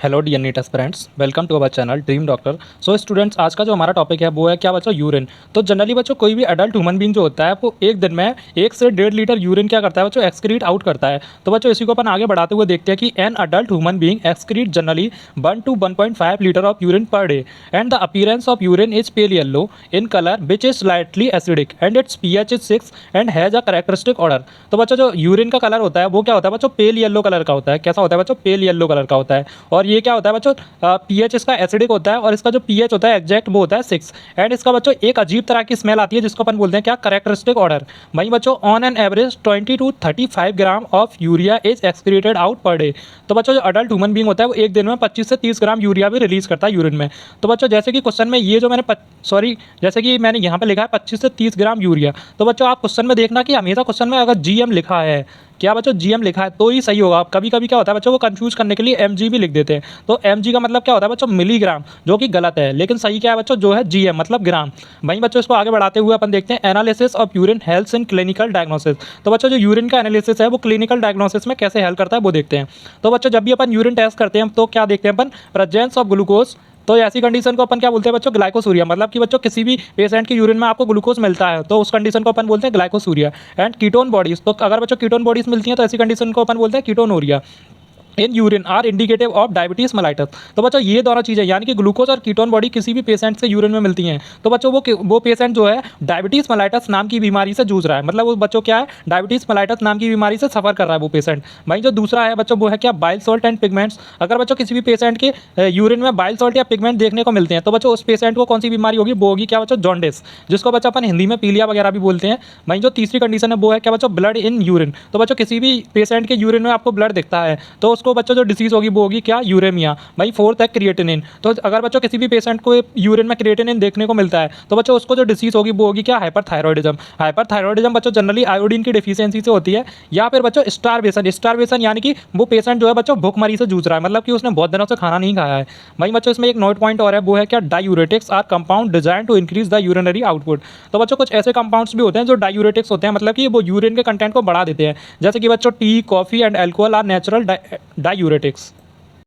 Hello dear NEET aspirants, welcome to our channel dream doctor. So students, आज का जो हमारा टॉपिक है वो है क्या बच्चों, यूरिन। तो जनरली बच्चों कोई भी एडल्ट ह्यूमन बीइंग जो होता है वो एक दिन में 1 से 1.5 लीटर यूरिन क्या करता है बच्चों, एक्सक्रीट आउट करता है। तो बच्चों इसी को अपन आगे बढ़ाते हुए देखते हैं कि an adult human being excrete generally 1 to 1.5 litre of urine per day and the appearance of urine is pale yellow in colour which is slightly acidic and it's pH is 6 and has a characteristic order. तो बच्चों जो urine का colour होता है वो क्या होता है बच्चों, पेल येलो कलर का होता है। कैसा होता है बच्चों, पेल येलो कलर का होता है। और ये क्या होता है बच्चों, पीएच इसका एसिडिक होता है और इसका जो पीएच होता है एग्जैक्ट वो होता है 6। एंड इसका बच्चों एक अजीब तरह की स्मेल आती है जिसको अपन बोलते हैं क्या, करेक्टरिस्टिक ऑर्डर। वहीं बच्चों on an average 20 to 35 gram of urea is excreted out per day. तो बच्चों जो अडल्ट ह्यूमन बीइंग होता है वो एक दिन में 25 से 30 ग्राम यूरिया भी रिलीज करता है यूरिन में। तो बच्चों जैसे कि क्वेश्चन में ये जो जैसे कि मैंने यहाँ पे लिखा है 25 से 30 ग्राम यूरिया। तो बच्चों आप क्वेश्चन में देखना कि हमेशा क्वेश्चन में अगर जीएम लिखा है, क्या बच्चों जीएम लिखा है तो ही सही होगा। कभी कभी क्या होता है बच्चों वो कंफ्यूज करने के लिए एमजी भी लिख देते हैं। तो एमजी का मतलब क्या होता है बच्चों, मिलीग्राम, जो कि गलत है। लेकिन सही क्या है बच्चों, जो है जीएम मतलब ग्राम। वहीं बच्चों इसको आगे बढ़ाते हुए अपन देखते हैं analysis of urine helps in clinical diagnosis. तो बच्चों जो यूरिन का एनालिसिस है वो क्लिनिकल डायग्नोसिस में कैसे हेल्प करता है वो देखते हैं। तो बच्चों जब भी अपन यूरिन टेस्ट करते हैं तो क्या देखते हैं अपन, प्रेजेंस ऑफ ग्लूकोज। तो ऐसी कंडीशन को अपन क्या बोलते हैं बच्चों, ग्लाइकोसूरिया। मतलब कि बच्चों किसी भी पेशेंट के यूरिन में आपको ग्लूकोज मिलता है तो उस कंडीशन को अपन बोलते हैं ग्लाइकोसूरिया। एंड कीटोन बॉडीज, तो अगर बच्चों कीटोन बॉडीज मिलती हैं तो ऐसी कंडीशन को अपन बोलते हैं ketonuria. In urine are indicative of diabetes mellitus. तो बच्चों ये दोनों चीज़ें यानी कि ग्लूकोज और कीटोन बॉडी किसी भी पेशेंट से यूरिन में मिलती हैं तो बच्चों वो पेशेंट जो है डायबिटीज मेलाइटस नाम की बीमारी से जूझ रहा है। मतलब वो बच्चों क्या है, डायबिटीज मेलाइटस नाम की बीमारी से सफर कर रहा है वो पेशेंट। वहीं जो दूसरा है बच्चों वो है क्या, बाइल सॉल्ट एंड पिगमेंट्स। अगर बच्चों किसी भी पेशेंट के यूरिन में बाइल सॉल्ट या पिगमेंट देखने को मिलते हैं तो बच्चों उस पेशेंट को कौन सी बीमारी होगी, वो होगी क्या बच्चों, जॉन्डिस, जिसको बच्चों अपन हिंदी में पीलिया वगैरह भी बोलते हैं। वहीं जो तीसरी कंडीशन है वो है क्या बच्चों, ब्लड इन यूरिन। तो बच्चों किसी भी पेशेंट के यूरिन में आपको ब्लड दिखता है तो उसको बच्चों जो डिसीज होगी वो होगी क्या, यूरेमिया। भाई फोर्थ है क्रिएटिनिन। तो अगर बच्चों किसी भी पेशेंट को यूरिन में क्रिएटिनिन देखने को मिलता है तो बच्चों उसको जो डिसीज होगी वो होगी क्या, हाइपरथायरॉयडिज्म। हाइपरथायरॉयडिज्म बच्चों जनरली आयोडीन की डिफिशियंसी से होती है। या फिर बच्चों स्टारवेशन, स्टारवेशन यानी कि वो पेशेंट जो है बच्चों भूखमरी से जूझ रहा है, मतलब कि उसने बहुत दिनों से खाना नहीं खाया है। वहीं बच्चों इसमें एक नोट पॉइंट और है वो है क्या, diuretics are compound design to increase the urinary output. तो बच्चों कुछ ऐसे कंपाउंड्स भी होते हैं जो डायूरेटिक्स होते हैं, मतलब कि वो यूरिन के कंटेंट को बढ़ा देते हैं। जैसे कि बच्चों tea, coffee and alcohol are natural diuretics.